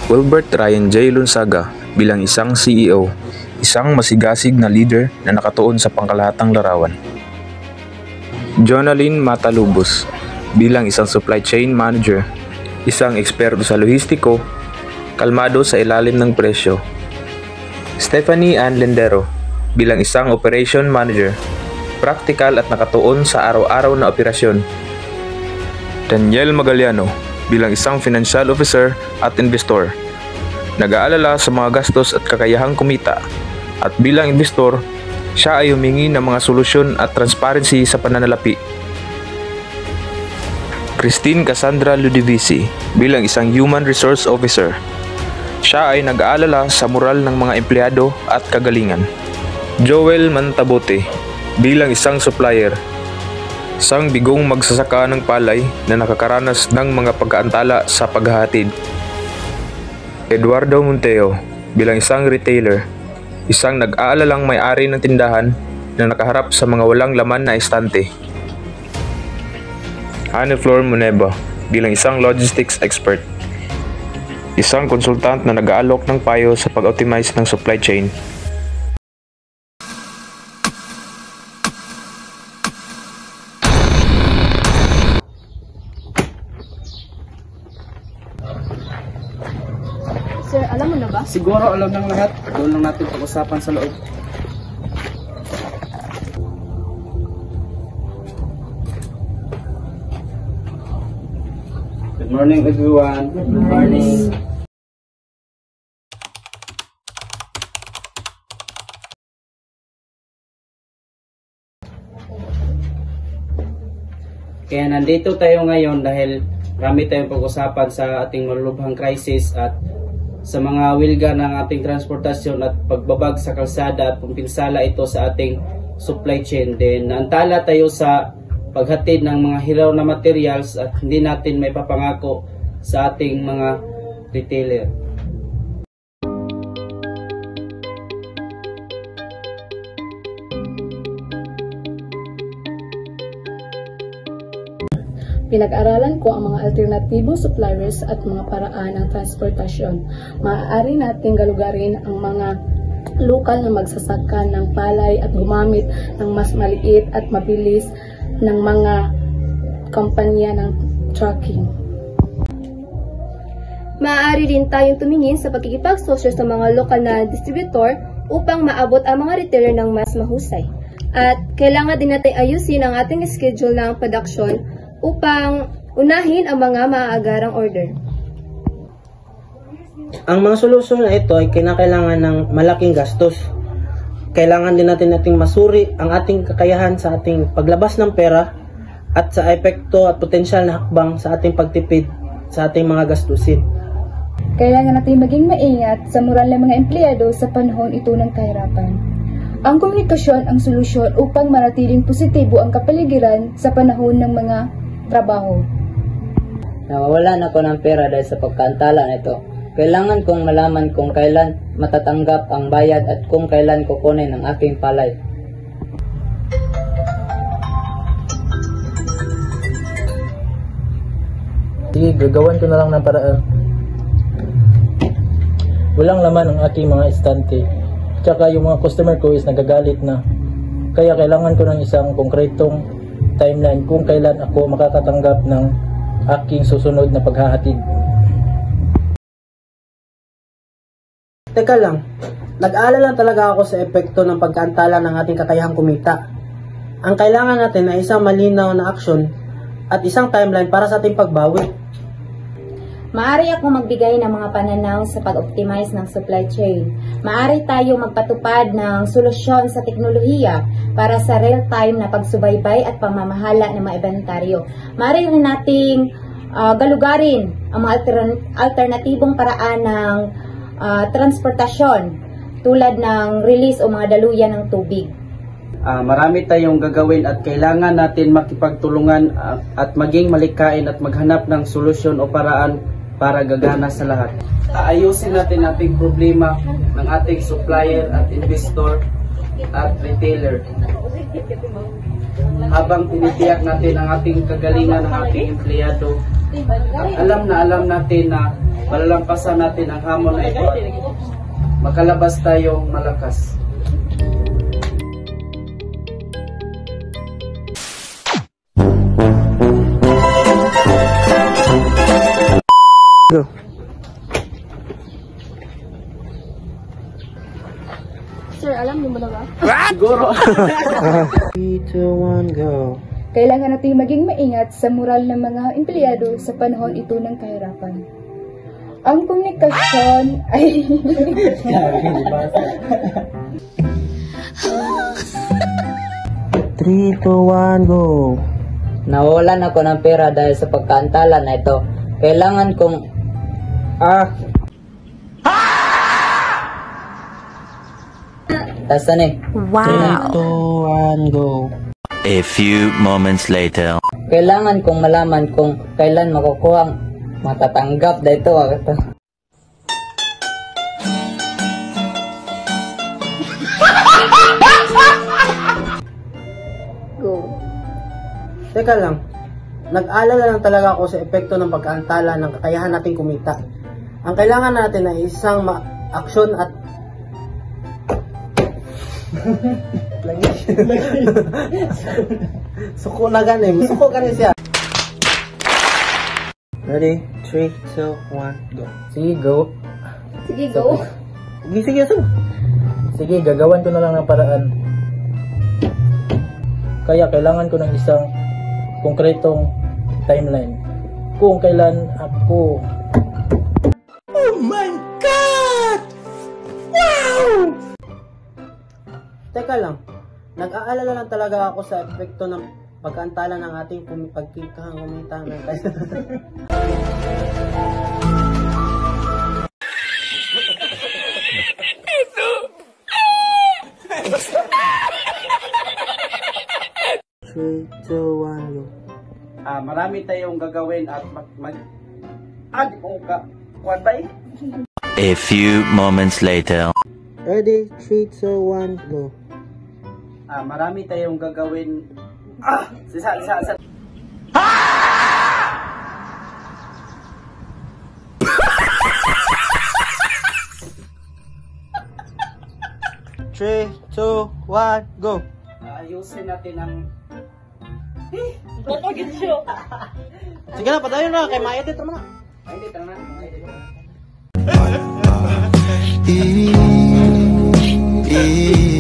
Wilbert Ryan J. Lunsaga bilang isang CEO, isang masigasig na leader na nakatuon sa pangkalahatang larawan. Jonalyn Matalubos bilang isang supply chain manager, isang eksperto sa logistiko, kalmado sa ilalim ng presyo. Stephanie Ann Lendero bilang isang operation manager, praktikal at nakatuon sa araw-araw na operasyon. Daniel Magaliano bilang isang financial officer at investor, nag-aalala sa mga gastos at kakayahang kumita, at bilang investor, siya ay humingi ng mga solusyon at transparency sa pananalapi. Christine Cassandra Ludivisi bilang isang human resource officer, siya ay nag-aalala sa moral ng mga empleyado at kagalingan. Joel Mantabote bilang isang supplier, isang bigong magsasaka ng palay na nakakaranas ng mga pagkaantala sa paghahatid. Eduardo Monteo bilang isang retailer, isang nag-aalalang may-ari ng tindahan na nakaharap sa mga walang laman na estante. Anne Flor Moneba bilang isang logistics expert, isang konsultant na nag-aalok ng payo sa pag-optimize ng supply chain. Sir, alam mo na ba? Siguro alam ng lahat. Doon lang natin pag-usapan sa loob. Good morning everyone. Good morning. Kaya nandito tayo ngayon dahil marami tayong pag-usapan sa ating malulubhang crisis at sa mga wilga ng ating transportasyon at pagbabag sa kalsada at pumpinsala ito sa ating supply chain. Then naantala tayo sa paghatid ng mga hilaw na materials at hindi natin may papangako sa ating mga retailer. Pinag-aralan ko ang mga alternatibong suppliers at mga paraan ng transportasyon. Maaari nating galugarin ang mga lokal na magsasaka ng palay at gumamit ng mas maliit at mabilis ng mga kumpanya ng trucking. Maaari din tayong tumingin sa pagkikipagsosyo sa mga lokal na distributor upang maabot ang mga retailer ng mas mahusay. At kailangan din natin ayusin ang ating schedule ng production upang unahin ang mga maaagarang order. Ang mga solusyon na ito ay kinakailangan ng malaking gastos. Kailangan din nating masuri ang ating kakayahan sa ating paglabas ng pera at sa epekto at potensyal na hakbang sa ating pagtipid sa ating mga gastusin. Kailangan natin maging maingat sa moral ng mga empleyado sa panahon ito ng kahirapan. Ang komunikasyon ang solusyon upang manatiling positibo ang kapaligiran sa panahon ng mga trabaho. Nawawalan ako ng pera dahil sa pagkaantala nito. Kailangan kong malaman kung kailan matatanggap ang bayad at kung kailan kukunin ang aking palay. Sige, gagawan ko na lang ng paraan. Walang laman ang aking mga estante. Tsaka yung mga customer ko is nagagalit na. Kaya kailangan ko ng isang konkretong timeline kung kailan ako makakatanggap ng aking susunod na paghahatid. Teka lang, nag-aalala talaga ako sa epekto ng pagkaantala ng ating kakayahang kumita. Ang kailangan natin ay isang malinaw na aksyon at isang timeline para sa ating pagbawi. Maaari ako magbigay ng mga pananaw sa pag-optimize ng supply chain. Maaari tayo magpatupad ng solusyon sa teknolohiya para sa real-time na pagsubaybay at pamamahala ng mga inventaryo. Maaari rin nating galugarin ang mga alternatibong paraan ng transportasyon tulad ng release o mga daluyan ng tubig. Marami tayong gagawin at kailangan natin makipagtulungan at maging malikain at maghanap ng solusyon o paraan para gagana sa lahat. Ayusin natin ating problema ng ating supplier at investor at retailer. Habang tinitiyak natin ang ating kagalingan ng ating empleyado At alam natin na malalampasan natin ang hamon na ito at makalabas tayong malakas. Go. Sir, alam niyo mo na ba? Siguro. 3, 2, 1, go. Kailangan natin maging maingat sa moral ng mga empleyado sa panahon ito ng kahirapan. Ang komunikasyon ay... 3, 2, 1, go. Nawawalan ako ng pera dahil sa pagkaantala na ito. Kailangan kong... Tasan eh. 3, 2, 1, go. A few moments later. Kailangan kong malaman kung kailan makukuha ang matatanggap dito. Go. Teka lang, nag-alala lang talaga ako sa epekto ng pagkaantala ng kakayahan nating kumita. Ang kailangan natin ay isang aksyon at suko na ganin. Suko ganin siya. Ready? 3, 2, 1, go. Sige, go. Sige, go. Sige, sige. Sige, gagawan ko na lang ng paraan. Kaya kailangan ko ng isang konkretong timeline. Kung kailan ako... Teka lang, nag-aalala lang talaga ako sa epekto ng pagkaantala ng ating pagkikahang kumita ng Three, two, one, go. Marami tayong gagawin at di po ka. Kuwan ba eh? A few moments later. Ready? 3, 2, 1, go. Marami tayong gagawin. Sisa. 3, 2, 1, go. Ayusin natin ang... Sige na, patayon na. Kay ma-edit naman na. Ay, tara na. E